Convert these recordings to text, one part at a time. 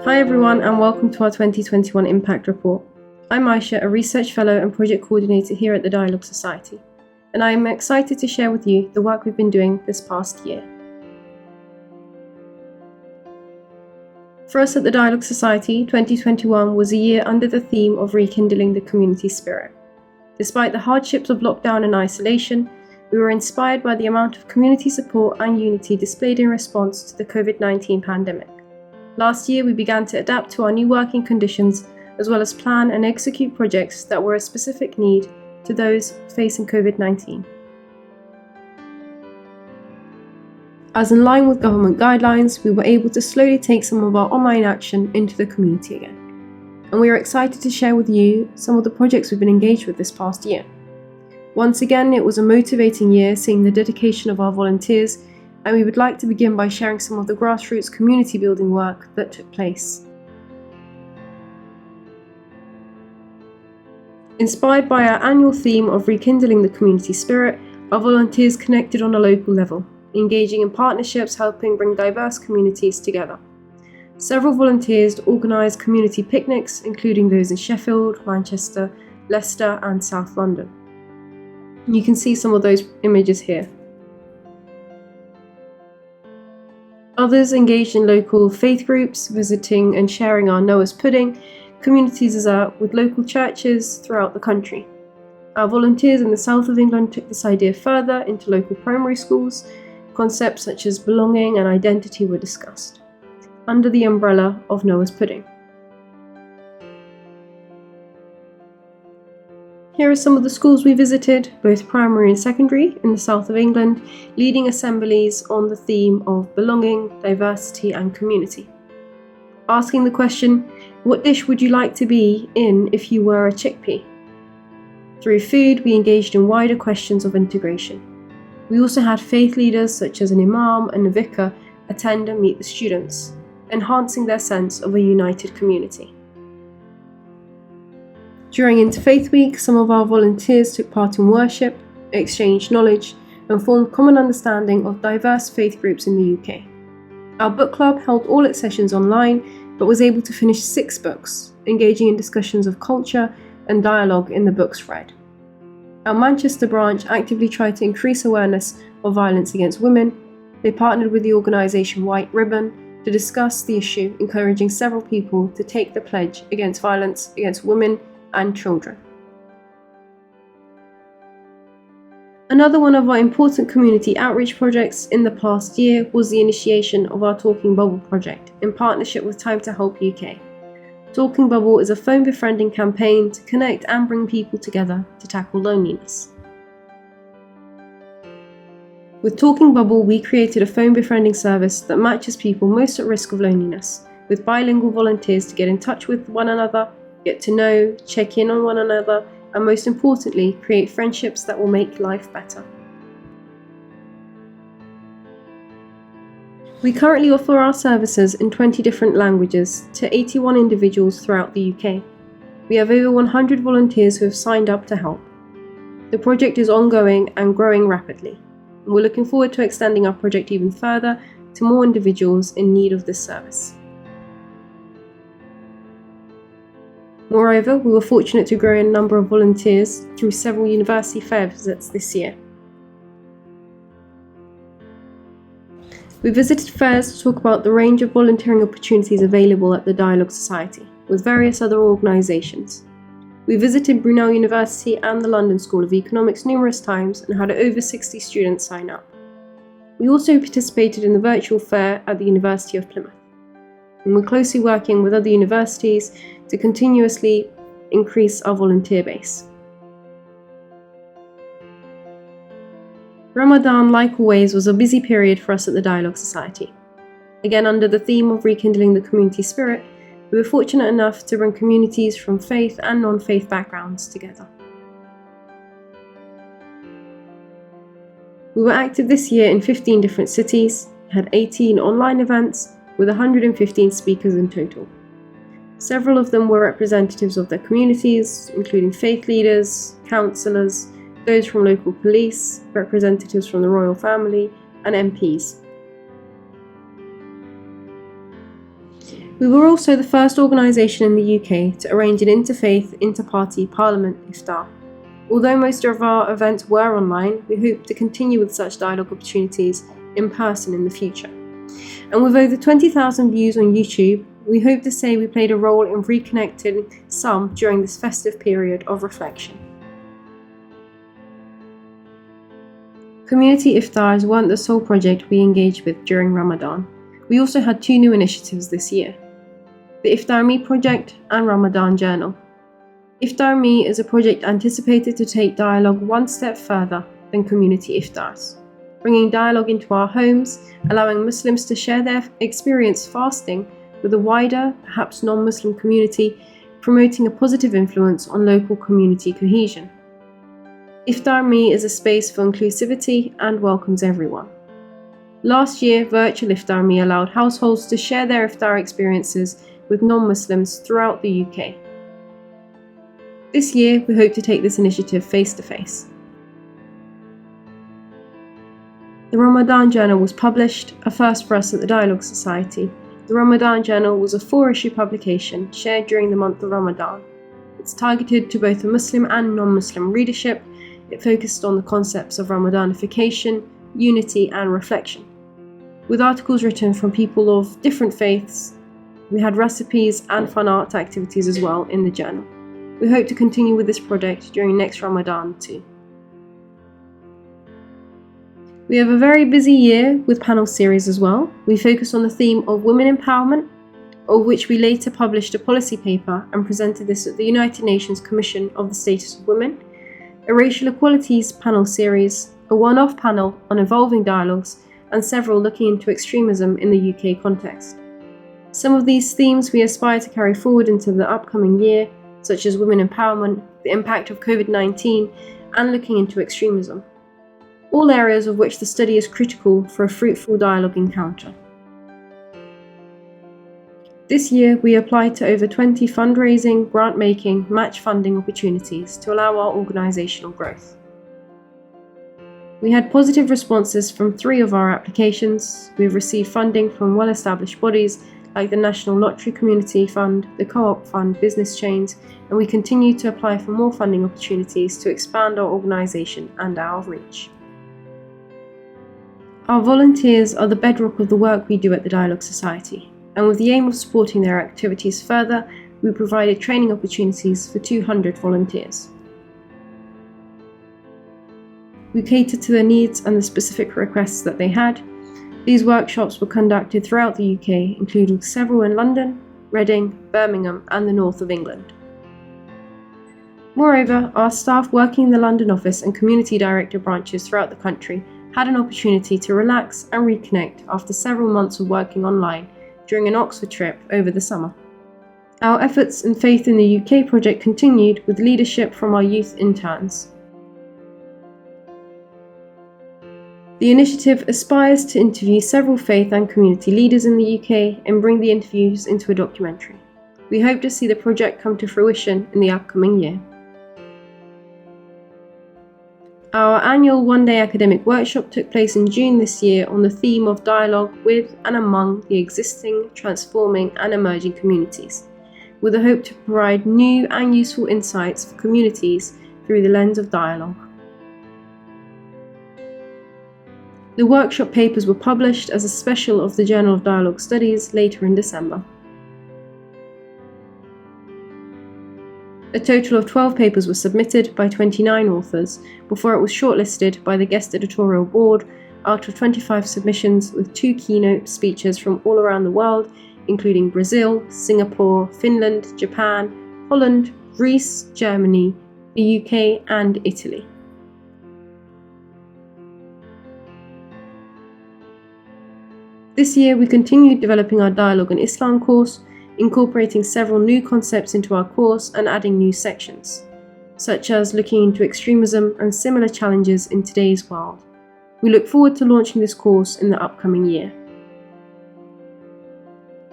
Hi everyone and welcome to our 2021 Impact Report. I'm Aisha, a Research Fellow and Project Coordinator here at the Dialogue Society, and I am excited to share with you the work we've been doing this past year. For us at the Dialogue Society, 2021 was a year under the theme of Rekindling the Community Spirit. Despite the hardships of lockdown and isolation, we were inspired by the amount of community support and unity displayed in response to the COVID-19 pandemic. Last year, we began to adapt to our new working conditions, as well as plan and execute projects that were a specific need to those facing COVID-19. As in line with government guidelines, we were able to slowly take some of our online action into the community again. And we are excited to share with you some of the projects we've been engaged with this past year. Once again, it was a motivating year seeing the dedication of our volunteers, and we would like to begin by sharing some of the grassroots community building work that took place. Inspired by our annual theme of Rekindling the Community Spirit, our volunteers connected on a local level, engaging in partnerships helping bring diverse communities together. Several volunteers organised community picnics, including those in Sheffield, Manchester, Leicester and South London. You can see some of those images here. Others engaged in local faith groups, visiting and sharing our Noah's Pudding, community dessert with local churches throughout the country. Our volunteers in the south of England took this idea further into local primary schools. Concepts such as belonging and identity were discussed, under the umbrella of Noah's Pudding. Here are some of the schools we visited, both primary and secondary, in the south of England, leading assemblies on the theme of belonging, diversity and community. Asking the question, what dish would you like to be in if you were a chickpea? Through food, we engaged in wider questions of integration. We also had faith leaders such as an imam and a vicar attend and meet the students, enhancing their sense of a united community. During Interfaith Week, some of our volunteers took part in worship, exchanged knowledge, and formed common understanding of diverse faith groups in the UK. Our book club held all its sessions online, but was able to finish 6 books, engaging in discussions of culture and dialogue in the books read. Our Manchester branch actively tried to increase awareness of violence against women. They partnered with the organisation White Ribbon to discuss the issue, encouraging several people to take the pledge against violence against women and children. Another one of our important community outreach projects in the past year was the initiation of our Talking Bubble project in partnership with Time to Help UK. Talking Bubble is a phone befriending campaign to connect and bring people together to tackle loneliness. With Talking Bubble, we created a phone befriending service that matches people most at risk of loneliness, with bilingual volunteers to get in touch with one another, get to know, check in on one another, and most importantly, create friendships that will make life better. We currently offer our services in 20 different languages to 81 individuals throughout the UK. We have over 100 volunteers who have signed up to help. The project is ongoing and growing rapidly, and we're looking forward to extending our project even further to more individuals in need of this service. Moreover, we were fortunate to grow in a number of volunteers through several university fair visits this year. We visited fairs to talk about the range of volunteering opportunities available at the Dialogue Society, with various other organisations. We visited Brunel University and the London School of Economics numerous times and had over 60 students sign up. We also participated in the virtual fair at the University of Plymouth. And we're closely working with other universities to continuously increase our volunteer base. Ramadan, like always, was a busy period for us at the Dialogue Society. Again, under the theme of Rekindling the Community Spirit, we were fortunate enough to bring communities from faith and non-faith backgrounds together. We were active this year in 15 different cities, had 18 online events, with 115 speakers in total. Several of them were representatives of their communities, including faith leaders, councillors, those from local police, representatives from the royal family, and MPs. We were also the first organisation in the UK to arrange an interfaith, inter-party Parliament iftar. Although most of our events were online, we hope to continue with such dialogue opportunities in person in the future. And with over 20,000 views on YouTube, we hope to say we played a role in reconnecting some during this festive period of reflection. Community iftars weren't the sole project we engaged with during Ramadan. We also had 2 new initiatives this year: the Iftar Me project and Ramadan Journal. Iftar Me is a project anticipated to take dialogue one step further than community iftars, bringing dialogue into our homes, allowing Muslims to share their experience fasting with a wider, perhaps non-Muslim community, promoting a positive influence on local community cohesion. Iftar Me is a space for inclusivity and welcomes everyone. Last year, virtual Iftar Me allowed households to share their iftar experiences with non-Muslims throughout the UK. This year, we hope to take this initiative face-to-face. The Ramadan Journal was published, a first for us at the Dialogue Society. The Ramadan Journal was a 4-issue publication shared during the month of Ramadan. It's targeted to both the Muslim and non-Muslim readership. It focused on the concepts of Ramadanification, unity and reflection. With articles written from people of different faiths, we had recipes and fun art activities as well in the journal. We hope to continue with this project during next Ramadan too. We have a very busy year with panel series as well. We focus on the theme of women empowerment, of which we later published a policy paper and presented this at the United Nations Commission of the Status of Women, a racial equalities panel series, a one-off panel on evolving dialogues, and several looking into extremism in the UK context. Some of these themes we aspire to carry forward into the upcoming year, such as women empowerment, the impact of COVID-19, and looking into extremism, all areas of which the study is critical for a fruitful dialogue encounter. This year, we applied to over 20 fundraising, grant-making, match funding opportunities to allow our organisational growth. We had positive responses from 3 of our applications. We have received funding from well-established bodies like the National Lottery Community Fund, the Co-op Fund, Business Chains, and we continue to apply for more funding opportunities to expand our organisation and our reach. Our volunteers are the bedrock of the work we do at the Dialogue Society, and with the aim of supporting their activities further, we provided training opportunities for 200 volunteers. We catered to their needs and the specific requests that they had. These workshops were conducted throughout the UK, including several in London, Reading, Birmingham, and the north of England. Moreover, our staff working in the London office and community director branches throughout the country had an opportunity to relax and reconnect after several months of working online during an Oxford trip over the summer. Our efforts and faith in the UK project continued with leadership from our youth interns. The initiative aspires to interview several faith and community leaders in the UK and bring the interviews into a documentary. We hope to see the project come to fruition in the upcoming year. Our annual one-day academic workshop took place in June this year on the theme of dialogue with and among the existing, transforming and emerging communities, with a hope to provide new and useful insights for communities through the lens of dialogue. The workshop papers were published as a special of the Journal of Dialogue Studies later in December. A total of 12 papers were submitted by 29 authors before it was shortlisted by the Guest Editorial Board out of 25 submissions, with 2 keynote speeches from all around the world, including Brazil, Singapore, Finland, Japan, Holland, Greece, Germany, the UK and Italy. This year we continued developing our Dialogue on Islam course, incorporating several new concepts into our course and adding new sections, such as looking into extremism and similar challenges in today's world. We look forward to launching this course in the upcoming year.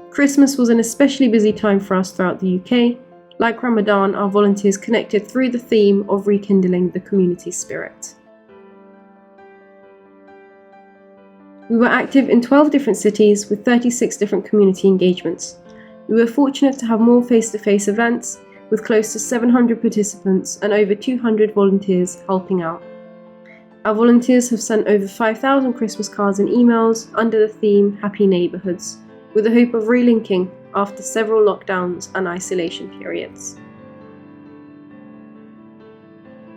Christmas was an especially busy time for us throughout the UK. Like Ramadan, our volunteers connected through the theme of Rekindling the Community Spirit. We were active in 12 different cities with 36 different community engagements. We were fortunate to have more face-to-face events, with close to 700 participants and over 200 volunteers helping out. Our volunteers have sent over 5,000 Christmas cards and emails under the theme Happy Neighbourhoods, with the hope of relinking after several lockdowns and isolation periods.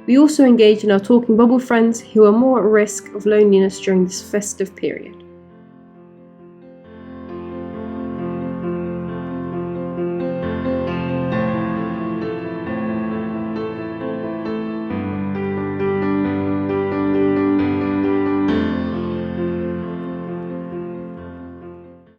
We also engage in our Talking Bubble friends who are more at risk of loneliness during this festive period.